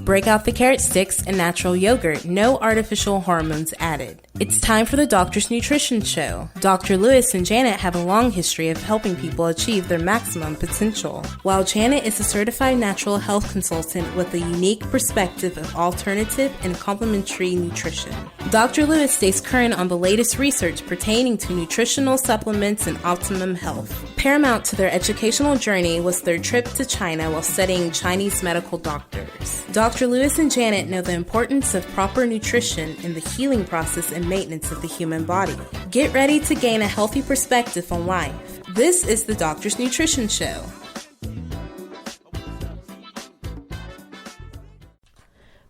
Break out the carrot sticks and natural yogurt, no artificial hormones added. It's time for the Doctor's Nutrition Show. Dr. Lewis and Janet have a long history of helping people achieve their maximum potential. While Janet is a certified natural health consultant with a unique perspective of alternative and complementary nutrition, Dr. Lewis stays current on the latest research pertaining to nutritional supplements and optimum health. Paramount to their educational journey was their trip to China while studying Chinese medical doctors. Dr. Lewis and Janet know the importance of proper nutrition in the healing process and maintenance of the human body. Get ready to gain a healthy perspective on life. This is the Doctor's Nutrition Show.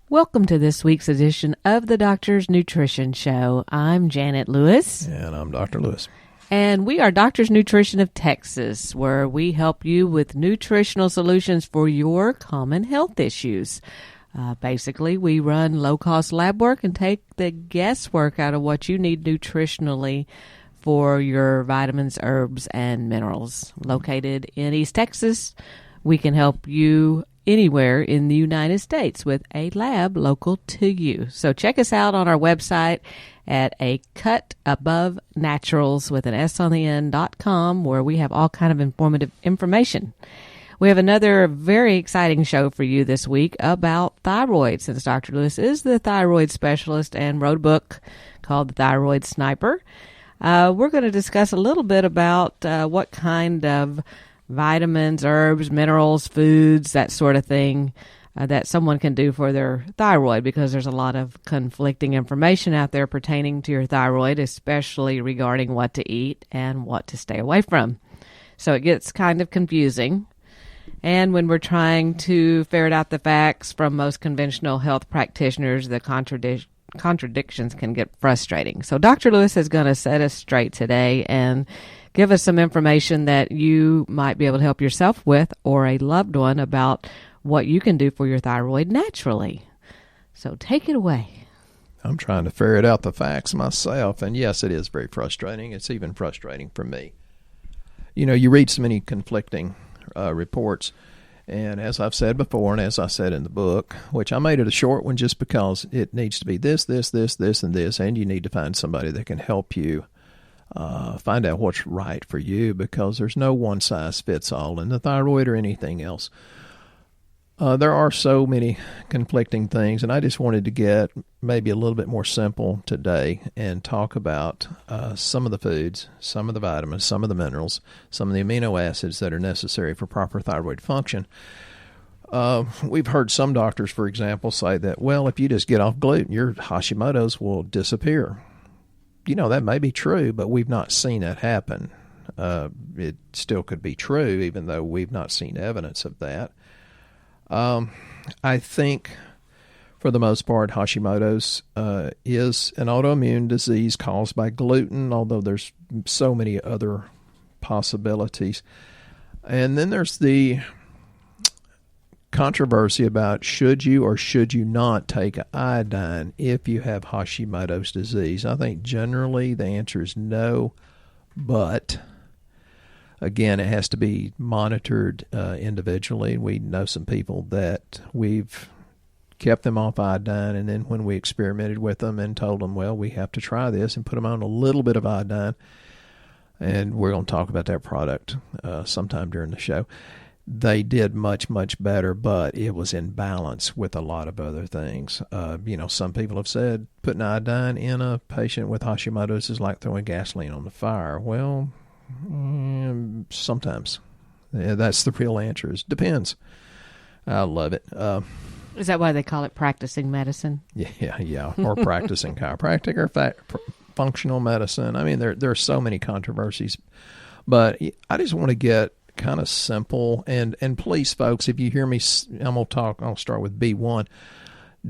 Welcome to this week's edition of the Doctor's Nutrition Show. I'm Janet Lewis. And I'm Dr. Lewis. And we are Doctor's Nutrition of Texas, where we help you with nutritional solutions for your common health issues. Basically, we run low-cost lab work and take the guesswork out of what you need nutritionally for your vitamins, herbs, and minerals. Located in East Texas, we can help you anywhere in the United States with a lab local to you. So check us out on our website at a cut above naturals with an S on the end.com, where we have all kind of informative information. We have another very exciting show for you this week about thyroid, since Dr. Lewis is the thyroid specialist and wrote a book called The Thyroid Sniper. We're going to discuss a little bit about what kind of vitamins, herbs, minerals, foods, that sort of thing that someone can do for their thyroid, because there's a lot of conflicting information out there pertaining to your thyroid, especially regarding what to eat and what to stay away from. So it gets kind of confusing. And when we're trying to ferret out the facts from most conventional health practitioners, the contradictions can get frustrating. So Dr. Lewis is going to set us straight today and give us some information that you might be able to help yourself with or a loved one about what you can do for your thyroid naturally. So take it away. I'm trying to ferret out the facts myself, and yes, it is very frustrating. It's even frustrating for me. You know, you read so many conflicting reports, and as I've said before, and as I said in the book, which I made it a short one just because it needs to be this, and this, and you need to find somebody that can help you find out what's right for you, because there's no one size fits all in the thyroid or anything else. There are so many conflicting things, and I just wanted to get maybe a little bit more simple today and talk about some of the foods, some of the vitamins, some of the minerals, some of the amino acids that are necessary for proper thyroid function. We've heard some doctors, for example, say that, well, if you just get off gluten, your Hashimoto's will disappear. You know, that may be true, but we've not seen that happen. It still could be true, even though we've not seen evidence of that. I think, for the most part, Hashimoto's is an autoimmune disease caused by gluten, although there's so many other possibilities. And then there's the controversy about should you or should you not take iodine if you have Hashimoto's disease. I think generally the answer is no, but again, it has to be monitored individually. We know some people that we've kept them off iodine, and then when we experimented with them and told them, well, we have to try this, and put them on a little bit of iodine, and we're going to talk about that product sometime during the show, they did much, much better, but it was in balance with a lot of other things. Some people have said putting iodine in a patient with Hashimoto's is like throwing gasoline on the fire. Well, sometimes. Yeah, that's the real answer. It depends. I love it. Is that why they call it practicing medicine? Yeah. Or practicing chiropractic or functional medicine. I mean, there are so many controversies. But I just want to get kind of simple. And please, folks, if you hear me, I'll start with B1.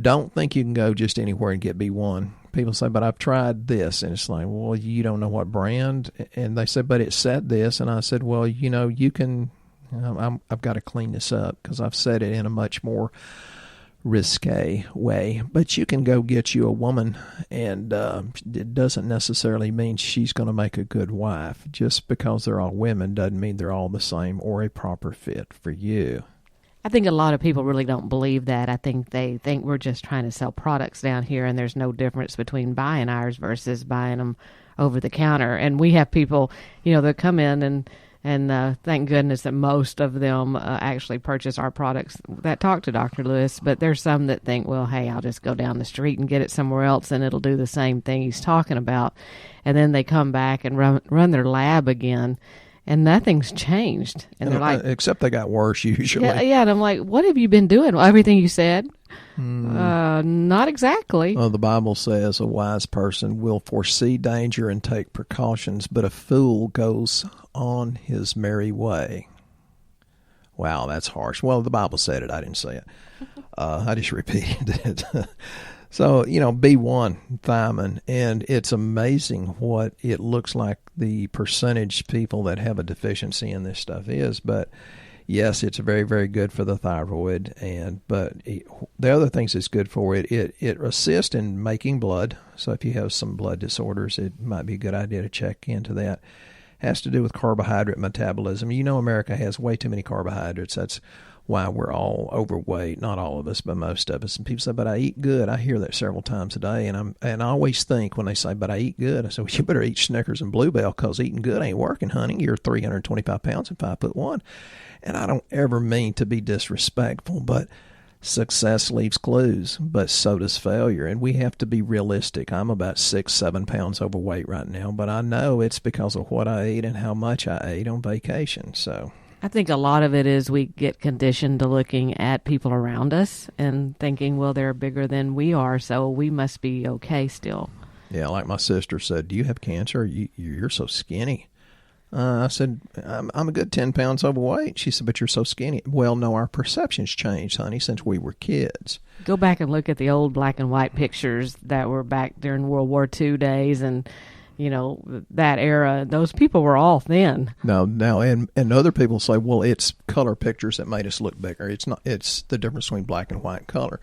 Don't think you can go just anywhere and get B1. People say, but I've tried this. And it's like, well, you don't know what brand. And they said, but it said this. And I said, well, you can, I've got to clean this up because I've said it in a much more risque way. But you can go get you a woman, and it doesn't necessarily mean she's going to make a good wife. Just because they're all women doesn't mean they're all the same or a proper fit for you. I think a lot of people really don't believe that. I think they think we're just trying to sell products down here, and there's no difference between buying ours versus buying them over the counter. And we have people, that come in and thank goodness that most of them actually purchase our products that talk to Dr. Lewis. But there's some that think, well, hey, I'll just go down the street and get it somewhere else, and it'll do the same thing he's talking about. And then they come back and run their lab again, and nothing's changed. And they're like, except they got worse usually. Yeah. And I'm like, what have you been doing? Well, everything you said. Not exactly. Well, the Bible says a wise person will foresee danger and take precautions, but a fool goes on his merry way. Wow, that's harsh. Well, the Bible said it. I didn't say it. I just repeated it. So, B1, thiamine, and it's amazing what it looks like the percentage people that have a deficiency in this stuff is. But yes, it's very, very good for the thyroid, but the other things it's good for, it assists in making blood. So if you have some blood disorders, it might be a good idea to check into that. It has to do with carbohydrate metabolism. America has way too many carbohydrates. That's why we're all overweight. Not all of us, but most of us. And people say, but I eat good. I hear that several times a day. And I always think when they say, but I eat good, I say, well, you better eat Snickers and Bluebell, because eating good ain't working, honey. You're 325 pounds and 5'1". And I don't ever mean to be disrespectful, but success leaves clues, but so does failure. And we have to be realistic. I'm about 6-7 pounds overweight right now, but I know it's because of what I eat and how much I ate on vacation. So I think a lot of it is we get conditioned to looking at people around us and thinking, well, they're bigger than we are, so we must be okay still. Yeah, like my sister said, do you have cancer? You're so skinny. I said, I'm a good 10 pounds overweight. She said, but you're so skinny. Well, no, our perceptions changed, honey, since we were kids. Go back and look at the old black and white pictures that were back during World War II days and that era. Those people were all thin. No, and other people say, well, it's color pictures that made us look bigger. It's not. It's the difference between black and white color.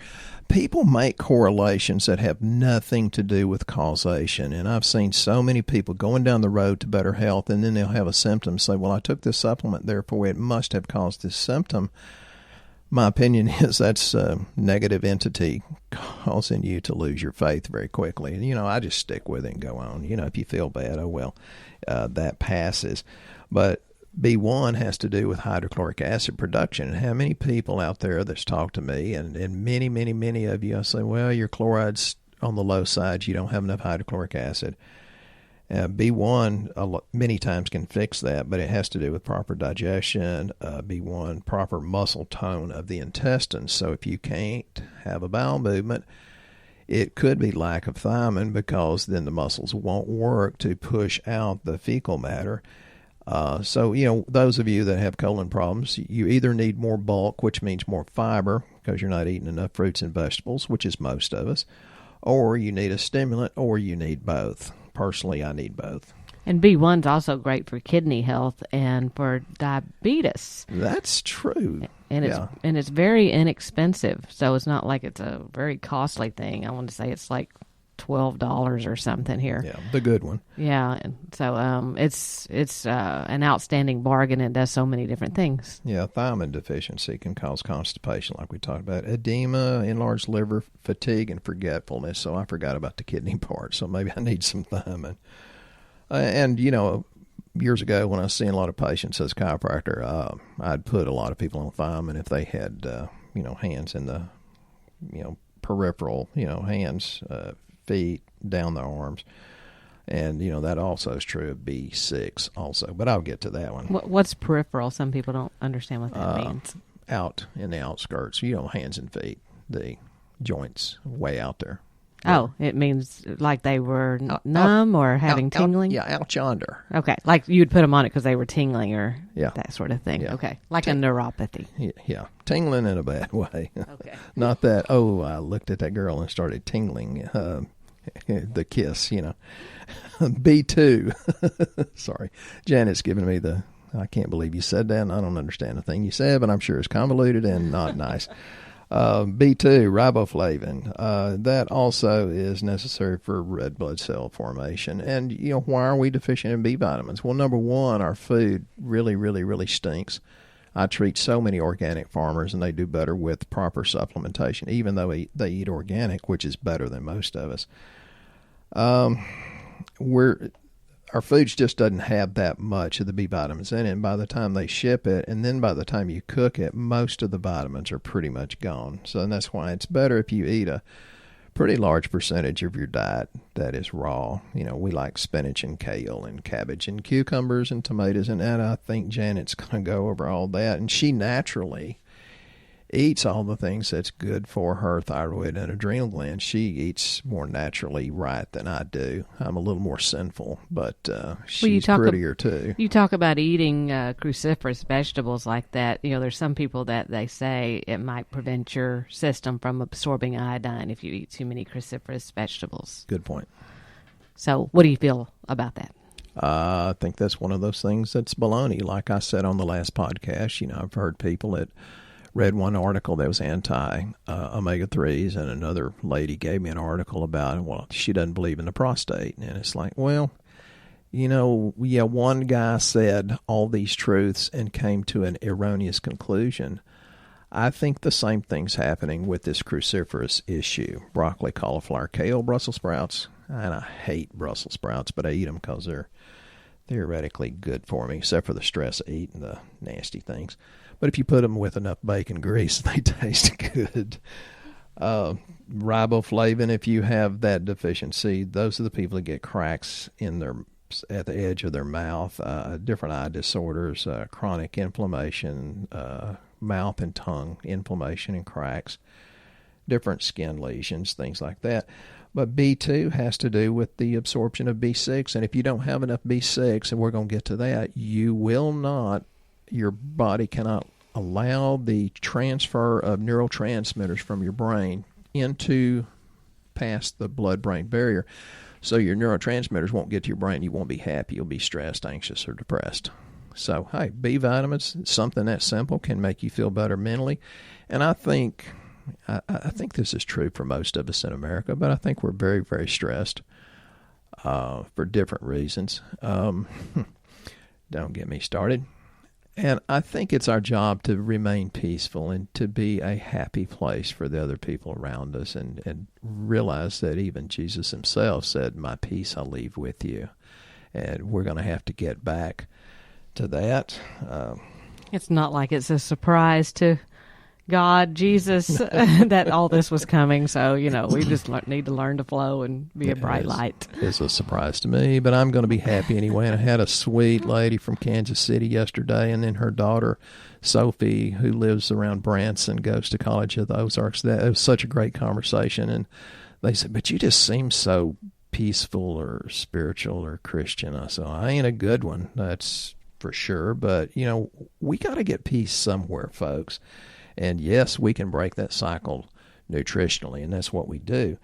People make correlations that have nothing to do with causation. And I've seen so many people going down the road to better health, and then they'll have a symptom, say, well, I took this supplement, therefore it must have caused this symptom. My opinion is that's a negative entity causing you to lose your faith very quickly. And, I just stick with it and go on. If you feel bad, oh, well, that passes. But B1 has to do with hydrochloric acid production. And how many people out there that's talked to me, and many, many, many of you, I say, well, your chloride's on the low side. You don't have enough hydrochloric acid. B1 many times can fix that, but it has to do with proper digestion, B1, proper muscle tone of the intestines. So if you can't have a bowel movement, it could be lack of thiamine, because then the muscles won't work to push out the fecal matter. So, those of you that have colon problems, you either need more bulk, which means more fiber, because you're not eating enough fruits and vegetables, which is most of us, or you need a stimulant, or you need both. Personally, I need both. And B1's also great for kidney health and for diabetes. That's true. And it's very inexpensive. So it's not like it's a very costly thing. I want to say it's like $12 or something here. Yeah, the good one. Yeah, and so it's an outstanding bargain. It does so many different things. Yeah, thiamine deficiency can cause constipation, like we talked about, edema, enlarged liver, fatigue, and forgetfulness. So I forgot about the kidney part. So maybe I need some thiamine. And years ago when I was seeing a lot of patients as a chiropractor, I'd put a lot of people on thiamine if they had hands in the peripheral, hands. Feet, down the arms. And, that also is true of B6 also. But I'll get to that one. What's peripheral? Some people don't understand what that means. Out in the outskirts, hands and feet, the joints way out there. Oh, it means like they were numb or having tingling? Out yonder. Okay, like you'd put them on it because they were tingling or that sort of thing. Yeah. Okay, like a neuropathy. Yeah, tingling in a bad way. Okay. Not that, I looked at that girl and started tingling. The kiss, B2. Sorry. Janet's giving me I can't believe you said that, and I don't understand a thing you said, but I'm sure it's convoluted and not nice. B2, riboflavin, that also is necessary for red blood cell formation. And, why are we deficient in B vitamins? Well, number one, our food really, really, really stinks. I treat so many organic farmers, and they do better with proper supplementation, even though they eat organic, which is better than most of us. Our foods just doesn't have that much of the B vitamins in it, and by the time they ship it, and then by the time you cook it, most of the vitamins are pretty much gone. So that's why it's better if you eat a pretty large percentage of your diet that is raw. We like spinach and kale and cabbage and cucumbers and tomatoes and that. I think Janet's going to go over all that, and she naturally eats all the things that's good for her thyroid and adrenal glands. She eats more naturally right than I do. I'm a little more sinful, but she's prettier too. You talk about eating cruciferous vegetables like that. There's some people that they say it might prevent your system from absorbing iodine if you eat too many cruciferous vegetables. Good point. So what do you feel about that? I think that's one of those things that's baloney. Like I said on the last podcast, I've heard people that read one article that was anti-omega-3s, and another lady gave me an article about, well, she doesn't believe in the prostate. And it's like, well, one guy said all these truths and came to an erroneous conclusion. I think the same thing's happening with this cruciferous issue. Broccoli, cauliflower, kale, Brussels sprouts. And I hate Brussels sprouts, but I eat them because they're theoretically good for me, except for the stress of eating the nasty things. But if you put them with enough bacon grease, they taste good. Riboflavin, if you have that deficiency, those are the people that get cracks at the edge of their mouth, different eye disorders, chronic inflammation, mouth and tongue inflammation and cracks, different skin lesions, things like that. But B2 has to do with the absorption of B6. And if you don't have enough B6, and we're going to get to that, your body cannot allow the transfer of neurotransmitters from your brain past the blood-brain barrier. So your neurotransmitters won't get to your brain. You won't be happy. You'll be stressed, anxious, or depressed. So, hey, B vitamins, something that simple, can make you feel better mentally. And I think this is true for most of us in America, but I think we're very, very stressed for different reasons. Don't get me started. And I think it's our job to remain peaceful and to be a happy place for the other people around us, and realize that even Jesus himself said, "My peace I leave with you." And we're going to have to get back to that. It's not like it's a surprise to God, Jesus, that all this was coming. So, we just need to learn to flow and be a bright light. It's a surprise to me, but I'm going to be happy anyway. And I had a sweet lady from Kansas City yesterday, and then her daughter, Sophie, who lives around Branson, goes to college at the Ozarks. It was such a great conversation. And they said, "But you just seem so peaceful or spiritual or Christian." I said, "I ain't a good one, that's for sure. But, we got to get peace somewhere, folks. And yes, we can break that cycle nutritionally, and that's what we do."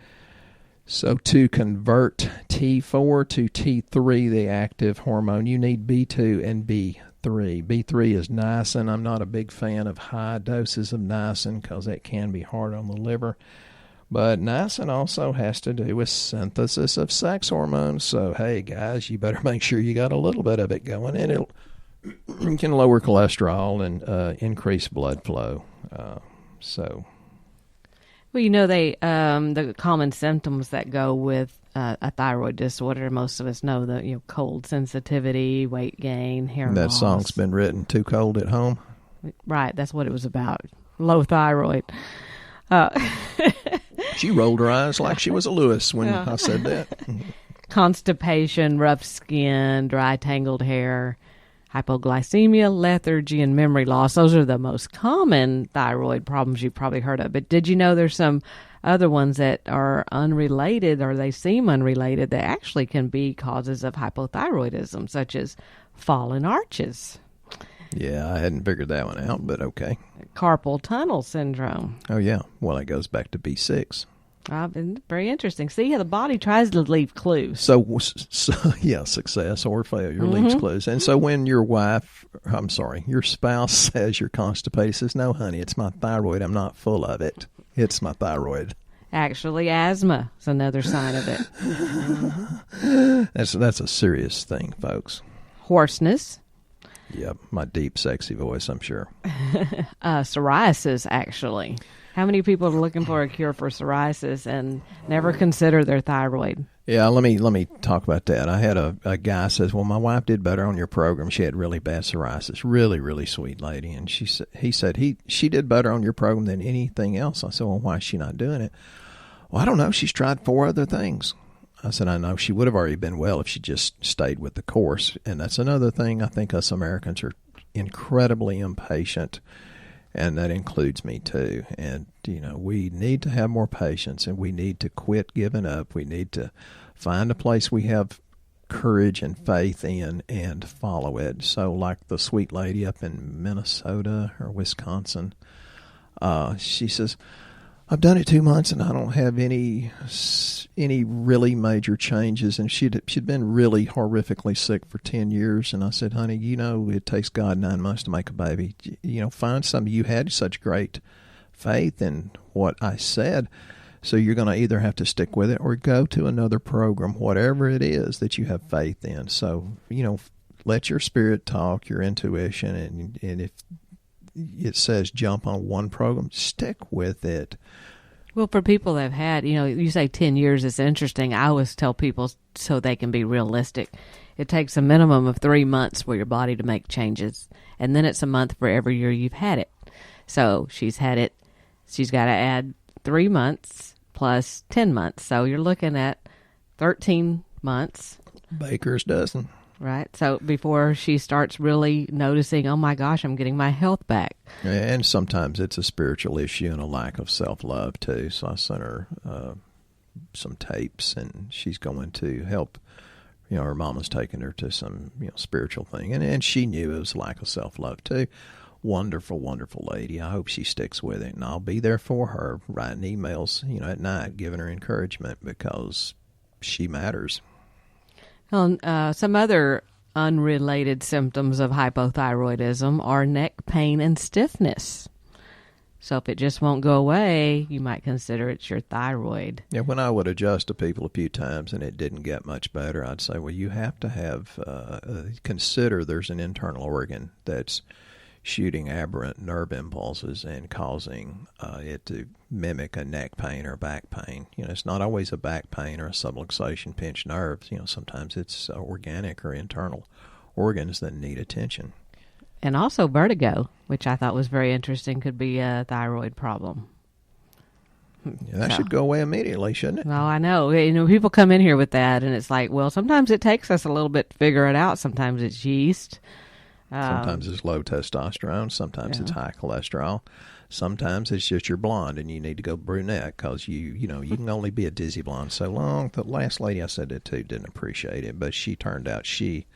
So to convert T4 to T3, the active hormone, you need B2 and B3. B3 is niacin. I'm not a big fan of high doses of niacin because it can be hard on the liver. But niacin also has to do with synthesis of sex hormones. So, hey, guys, you better make sure you got a little bit of it going, and it can lower cholesterol and increase blood flow. Well, the common symptoms that go with a thyroid disorder, most of us know the cold sensitivity, weight gain, hair loss. That song's been written, "Too Cold at Home." Right, that's what it was about. Low thyroid. She rolled her eyes like she was a Lewis when I said that. Constipation, rough skin, dry, tangled hair, hypoglycemia, lethargy, and memory loss. Those are the most common thyroid problems you've probably heard of. But did you know there's some other ones that are unrelated, or they seem unrelated, that actually can be causes of hypothyroidism, such as fallen arches? Yeah, I hadn't figured that one out, but okay. Carpal tunnel syndrome. Oh, yeah. Well, it goes back to B6. Very interesting. See how the body tries to leave clues. So yeah, success or failure leaves clues. And so when your spouse says you're constipated, says, "No, honey, it's my thyroid. I'm not full of it. It's my thyroid." Actually, asthma is another sign of it. That's a serious thing, folks. Hoarseness. Yep, my deep, sexy voice, I'm sure. Psoriasis, actually. How many people are looking for a cure for psoriasis and never consider their thyroid? Yeah, let me talk about that. I had a guy says, well, my wife did better on your program. She had really bad psoriasis. Really, really sweet lady. And he said she did better on your program than anything else. I said, well, why is she not doing it? Well, I don't know. She's tried 4 other things. I said, I know she would have already been well if she just stayed with the course. And that's another thing. I think us Americans are incredibly impatient, and that includes me too. And, we need to have more patience, and we need to quit giving up. We need to find a place we have courage and faith in and follow it. So like the sweet lady up in Minnesota or Wisconsin, she says, I've done it 2 months and I don't have any really major changes. And she'd been really horrifically sick for 10 years. And I said, honey, it takes God 9 months to make a baby. Find something. You had such great faith in what I said. So you're going to either have to stick with it or go to another program, whatever it is that you have faith in. So, let your spirit talk, your intuition, and if it says jump on one program, stick with it. Well, for people that have had, you say 10 years, it's interesting. I always tell people so they can be realistic. It takes a minimum of 3 months for your body to make changes, and then it's a month for every year you've had it. So she's had it. She's got to add 3 months plus 10 months. So you're looking at 13 months. Baker's dozen. Right. So before she starts really noticing, oh my gosh, I'm getting my health back. And sometimes it's a spiritual issue and a lack of self-love too. So I sent her some tapes, and she's going to help. Her mama's taking her to some spiritual thing, and she knew it was a lack of self-love too. Wonderful, wonderful lady. I hope she sticks with it, and I'll be there for her, writing emails, at night, giving her encouragement because she matters. Well, some other unrelated symptoms of hypothyroidism are neck pain and stiffness. So if it just won't go away, you might consider it's your thyroid. Yeah, when I would adjust to people a few times and it didn't get much better, I'd say, well, you have to have, consider there's an internal organ that's shooting aberrant nerve impulses and causing it to mimic a neck pain or back pain. It's not always a back pain or a subluxation pinched nerves. Sometimes it's organic or internal organs that need attention. And also vertigo, which I thought was very interesting, could be a thyroid problem. Yeah, that should go away immediately, shouldn't it? Well, I know. People come in here with that, and it's like, well, sometimes it takes us a little bit to figure it out. Sometimes it's yeast. Sometimes it's low testosterone. Sometimes it's high cholesterol. Sometimes it's just you're blonde and you need to go brunette because you can only be a dizzy blonde so long. The last lady I said that to didn't appreciate it, but she turned out she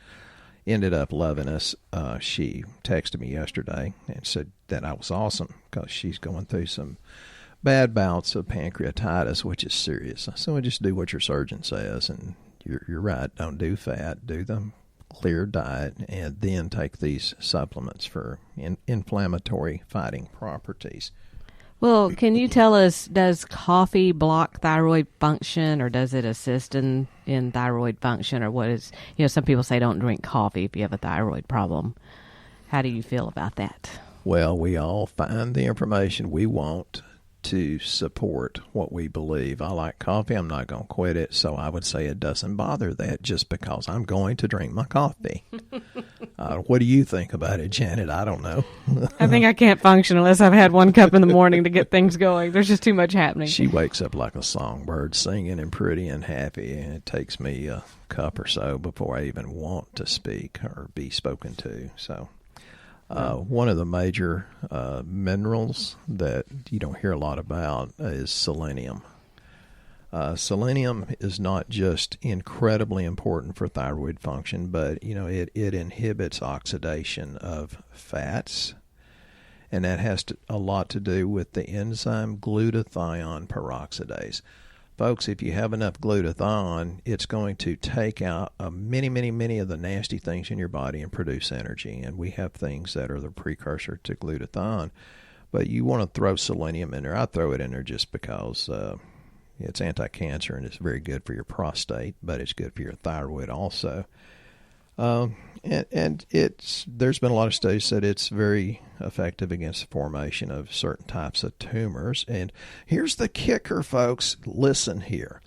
ended up loving us. She texted me yesterday and said that I was awesome because she's going through some bad bouts of pancreatitis, which is serious. So just do what your surgeon says, and you're right. Don't do fat. Do the clear diet, and then take these supplements for inflammatory fighting properties. Well, can you tell us, does coffee block thyroid function, or does it assist in thyroid function, or what is, some people say don't drink coffee if you have a thyroid problem. How do you feel about that? Well, we all find the information we want to support what we believe. I like coffee. I'm not going to quit it. So I would say it doesn't bother that just because I'm going to drink my coffee. What do you think about it, Janet? I don't know. I think I can't function unless I've had 1 cup in the morning to get things going. There's just too much happening. She wakes up like a songbird, singing and pretty and happy, and it takes me a cup or so before I even want to speak or be spoken to. So one of the major minerals that you don't hear a lot about is selenium. Selenium is not just incredibly important for thyroid function, but it inhibits oxidation of fats, and that has a lot to do with the enzyme glutathione peroxidase. Folks, if you have enough glutathione, it's going to take out many of the nasty things in your body and produce energy. And we have things that are the precursor to glutathione. But you want to throw selenium in there. I throw it in there just because it's anti-cancer and it's very good for your prostate, but it's good for your thyroid also. And there's been a lot of studies that it's very effective against the formation of certain types of tumors. And here's the kicker, folks. Listen here.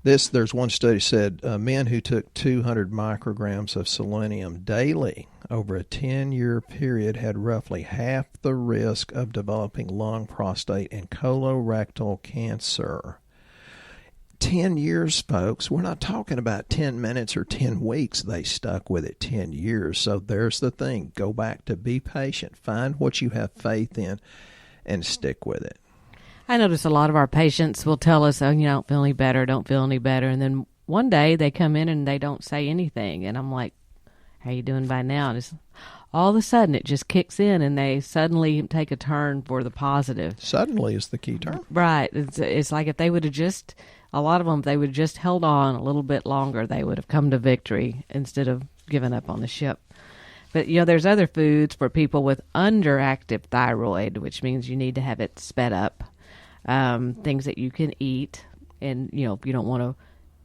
There's one study said men who took 200 micrograms of selenium daily over a 10-year period had roughly half the risk of developing lung, prostate, and colorectal cancer. 10 years, folks. We're not talking about 10 minutes or 10 weeks. They stuck with it 10 years. So there's the thing. Go back to be patient. Find what you have faith in and stick with it. I notice a lot of our patients will tell us, oh, you don't feel any better, don't feel any better. And then one day they come in and they don't say anything. And I'm like, how you doing by now? And it's, all of a sudden it just kicks in and they suddenly take a turn for the positive. Suddenly is the key term. Right. It's like if they would have just, a lot of them, if they would have just held on a little bit longer, they would have come to victory instead of giving up on the ship. But, there's other foods for people with underactive thyroid, which means you need to have it sped up. Things that you can eat, and you don't want to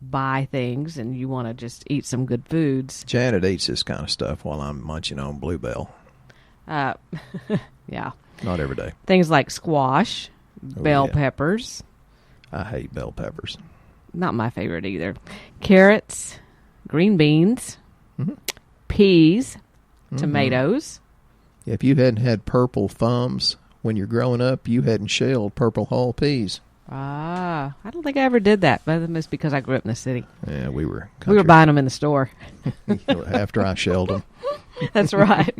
buy things and you want to just eat some good foods. Janet eats this kind of stuff while I'm munching on Bluebell. Yeah. Not every day. Things like squash, bell peppers. I hate bell peppers. Not my favorite either. Carrots, green beans, peas, tomatoes. If you hadn't had purple thumbs when you're growing up, you hadn't shelled purple whole peas. I don't think I ever did that, but it's because I grew up in the city. Yeah, we were buying them in the store. After I shelled them. That's right.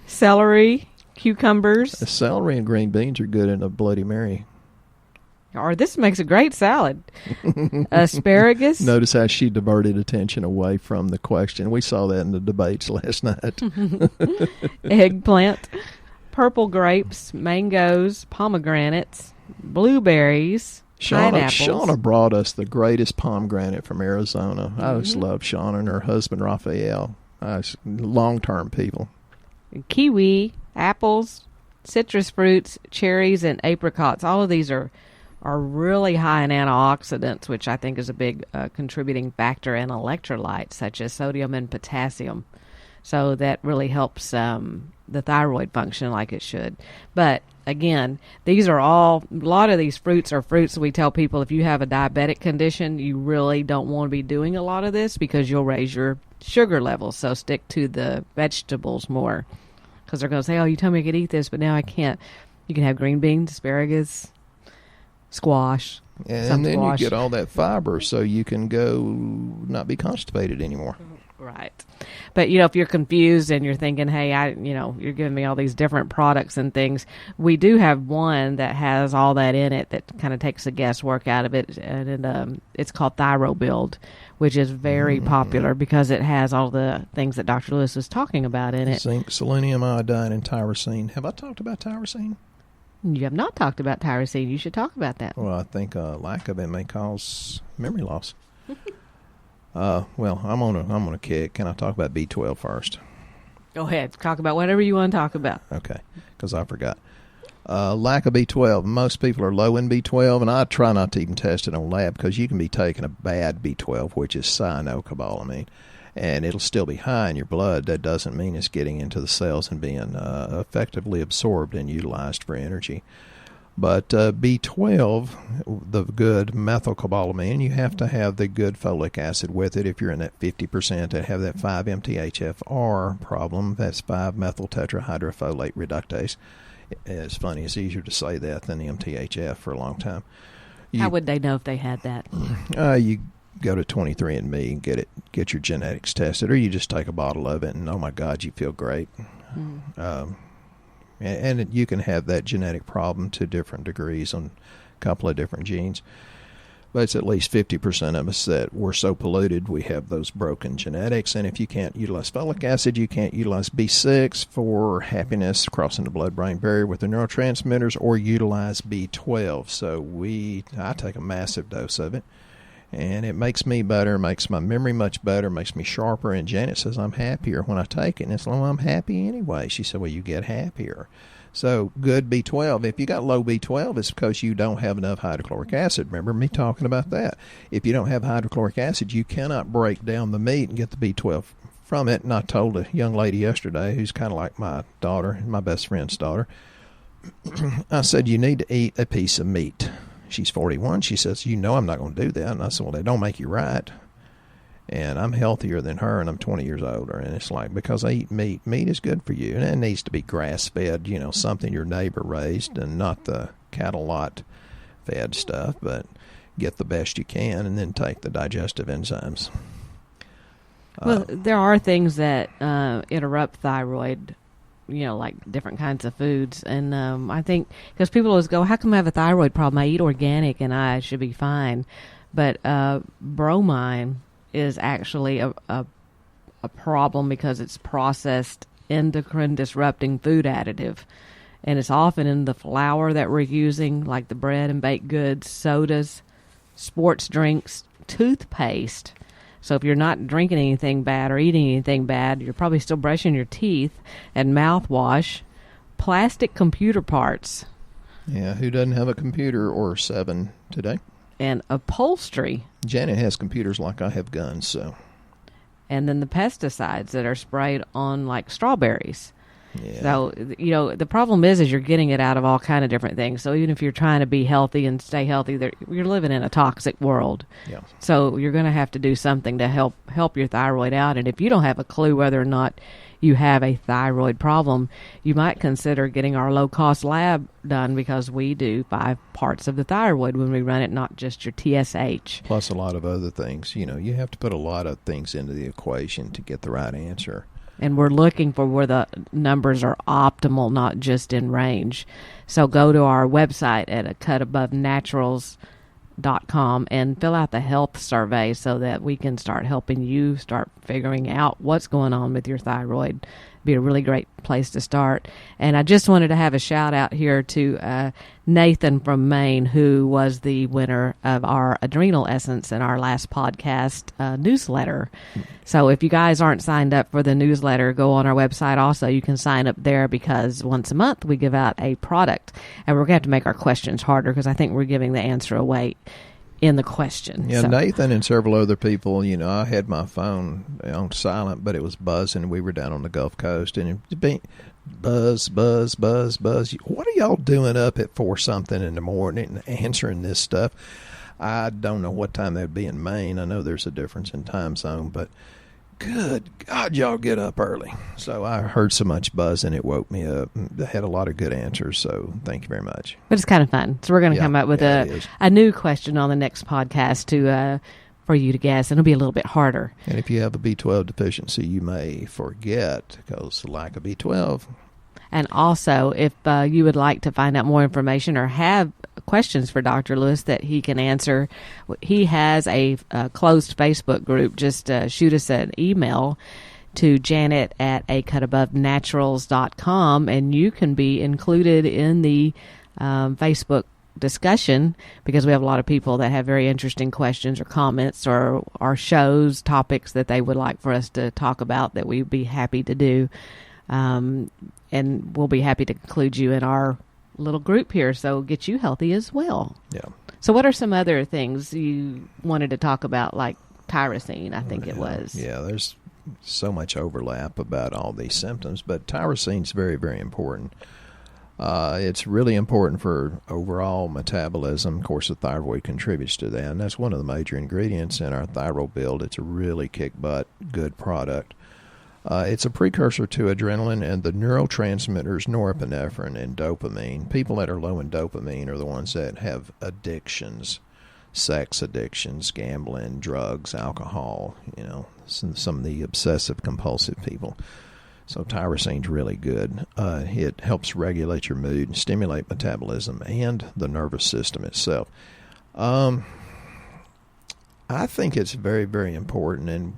Celery, cucumbers. Celery and green beans are good in a Bloody Mary. Or this makes a great salad. Asparagus. Notice how she diverted attention away from the question. We saw that in the debates last night. Eggplant. Purple grapes, mangoes, pomegranates, blueberries, pineapples. Shauna brought us the greatest pomegranate from Arizona. I just love Shauna and her husband, Raphael. Long-term people. Kiwi, apples, citrus fruits, cherries, and apricots. All of these are really high in antioxidants, which I think is a big contributing factor, in electrolytes such as sodium and potassium. So that really helps the thyroid function like it should. But again, these are a lot of these fruits are fruits that we tell people if you have a diabetic condition, you really don't want to be doing a lot of this because you'll raise your sugar levels. So stick to the vegetables more, because they're going to say, oh, you told me I could eat this, but now I can't. You can have green beans, asparagus, squash. And then you get all that fiber so you can go not be constipated anymore. Right. But, if you're confused and you're thinking, hey, you're giving me all these different products and things, we do have one that has all that in it that kind of takes the guesswork out of it. And it's called Thyroid, which is very popular because it has all the things that Dr. Lewis was talking about in it. Zinc, selenium, iodine, and tyrosine. Have I talked about tyrosine? You have not talked about tyrosine. You should talk about that. Well, I think lack of it may cause memory loss. Well, I'm on a kick. Can I talk about B12 first? Go ahead. Talk about whatever you want to talk about. Okay, because I forgot. Lack of B12. Most people are low in B12, and I try not to even test it on lab because you can be taking a bad B12, which is cyanocobalamin, and it'll still be high in your blood. That doesn't mean it's getting into the cells and being effectively absorbed and utilized for energy. But B12, the good methylcobalamin, you have to have the good folic acid with it. If you're in that 50% that have that 5-MTHFR problem, that's 5-methyl tetrahydrofolate reductase. It's funny, it's easier to say that than the MTHF for a long time. How would they know if they had that? You go to 23andMe and get your genetics tested, or you just take a bottle of it and, oh my God, you feel great. And you can have that genetic problem to different degrees on a couple of different genes. But it's at least 50% of us that we're so polluted we have those broken genetics. And if you can't utilize folic acid, you can't utilize B6 for happiness, crossing the blood-brain barrier with the neurotransmitters, or utilize B12. So I take a massive dose of it. And it makes me better, makes my memory much better, makes me sharper. And Janet says I'm happier when I take it. And it's like, well, I'm happy anyway. She said, well, you get happier. So good B12. If you got low B12, it's because you don't have enough hydrochloric acid. Remember me talking about that. If you don't have hydrochloric acid, you cannot break down the meat and get the B12 from it, and I told a young lady yesterday who's kind of like my daughter, my best friend's daughter, I said, you need to eat a piece of meat. She's 41. She says, I'm not going to do that. And I said, well, they don't make you right. And I'm healthier than her, and I'm 20 years older. And it's like, because I eat meat, meat is good for you. And it needs to be grass-fed, something your neighbor raised, and not the cattle lot fed stuff, but get the best you can and then take the digestive enzymes. Well, there are things that interrupt thyroid, like different kinds of foods. And I think because people always go, how come I have a thyroid problem? I eat organic and I should be fine. But bromine is actually a problem because it's processed endocrine disrupting food additive. And it's often in the flour that we're using, like the bread and baked goods, sodas, sports drinks, toothpaste. So if you're not drinking anything bad or eating anything bad, you're probably still brushing your teeth, and mouthwash, plastic computer parts. Yeah, who doesn't have a computer or 7 today? And upholstery. Janet has computers like I have guns, so. And then the pesticides that are sprayed on like strawberries. Yeah. So, the problem is you're getting it out of all kind of different things. So even if you're trying to be healthy and stay healthy, you're living in a toxic world. Yeah. So you're going to have to do something to help your thyroid out. And if you don't have a clue whether or not you have a thyroid problem, you might consider getting our low-cost lab done, because we do 5 parts of the thyroid when we run it, not just your TSH. Plus a lot of other things. You have to put a lot of things into the equation to get the right answer. And we're looking for where the numbers are optimal, not just in range. So go to our website at acutabovenaturals.com and fill out the health survey so that we can start helping you start figuring out what's going on with your thyroid. Be a really great place to start. And I just wanted to have a shout out here to Nathan from Maine, who was the winner of our Adrenal Essence in our last podcast newsletter. So if you guys aren't signed up for the newsletter, go on our website also. You can sign up there, because once a month we give out a product. And we're going to have to make our questions harder, because I think we're giving the answer away in the question. Yeah, so. Nathan and several other people, I had my phone on silent, but it was buzzing. We were down on the Gulf Coast, and it be buzz, buzz, buzz, buzz. What are y'all doing up at 4-something in the morning answering this stuff? I don't know what time that'd be in Maine. I know there's a difference in time zone, but good God, y'all get up early. So I heard so much buzz, and it woke me up. They had a lot of good answers, so thank you very much. But it's kind of fun. So we're going to come up with a new question on the next podcast for you to guess, and it'll be a little bit harder. And if you have a B12 deficiency, you may forget, because lack of B12. And also, if you would like to find out more information or have questions for Dr. Lewis that he can answer, he has a closed Facebook group. Just shoot us an email to Janet at acutabovenaturals.com, and you can be included in the Facebook discussion, because we have a lot of people that have very interesting questions or comments or shows, topics that they would like for us to talk about that we'd be happy to do. And we'll be happy to include you in our little group here, so get you healthy as well. Yeah. So what are some other things you wanted to talk about, like tyrosine, I think it was? Yeah, there's so much overlap about all these symptoms, but tyrosine is very, very important. It's really important for overall metabolism. Of course, the thyroid contributes to that, and that's one of the major ingredients in our thyroid build. It's a really kick-butt, good product. It's a precursor to adrenaline and the neurotransmitters norepinephrine and dopamine. People that are low in dopamine are the ones that have addictions, sex addictions, gambling, drugs, alcohol, some of the obsessive compulsive people. So tyrosine's really good. It helps regulate your mood and stimulate metabolism and the nervous system itself. I think it's very, very important, and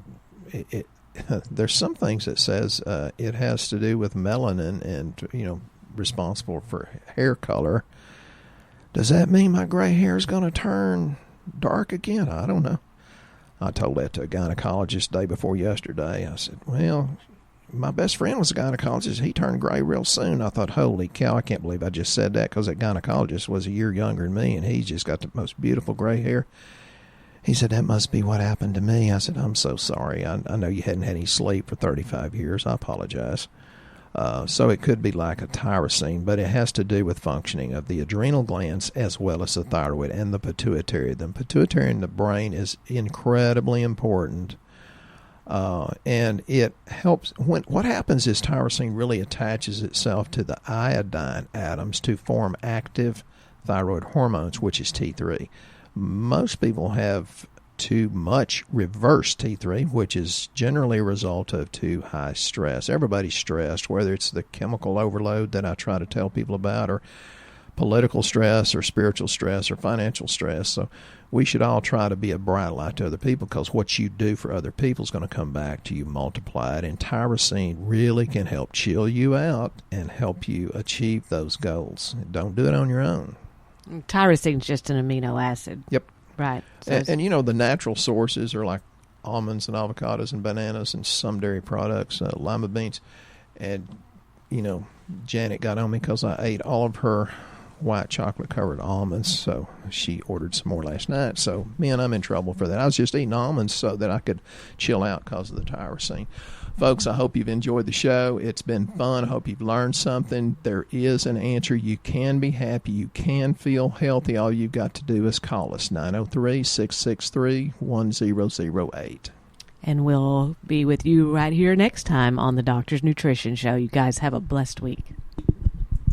there's some things that says it has to do with melanin and, responsible for hair color. Does that mean my gray hair is going to turn dark again? I don't know. I told that to a gynecologist day before yesterday. I said, well, my best friend was a gynecologist. He turned gray real soon. I thought, holy cow, I can't believe I just said that, because that gynecologist was a year younger than me, and he's just got the most beautiful gray hair. He said, that must be what happened to me. I said, I'm so sorry. I know you hadn't had any sleep for 35 years. I apologize. So it could be like a tyrosine, but it has to do with functioning of the adrenal glands as well as the thyroid and the pituitary. The pituitary in the brain is incredibly important, and it helps. What happens is tyrosine really attaches itself to the iodine atoms to form active thyroid hormones, which is T3. Most people have too much reverse T3, which is generally a result of too high stress. Everybody's stressed, whether it's the chemical overload that I try to tell people about, or political stress, or spiritual stress, or financial stress. So we should all try to be a bright light to other people, because what you do for other people is going to come back to you multiplied. And tyrosine really can help chill you out and help you achieve those goals. Don't do it on your own. Tyrosine's just an amino acid. Yep. Right. So And you know, the natural sources are like almonds and avocados and bananas and some dairy products, lima beans. And, you know, Janet got on me because I ate all of her white chocolate-covered almonds, so she ordered some more last night. So, man, I'm in trouble for that. I was just eating almonds so that I could chill out because of the tyrosine. Folks, I hope you've enjoyed the show. It's been fun. I hope you've learned something. There is an answer. You can be happy. You can feel healthy. All you've got to do is call us, 903-663-1008. And we'll be with you right here next time on the Doctor's Nutrition Show. You guys have a blessed week.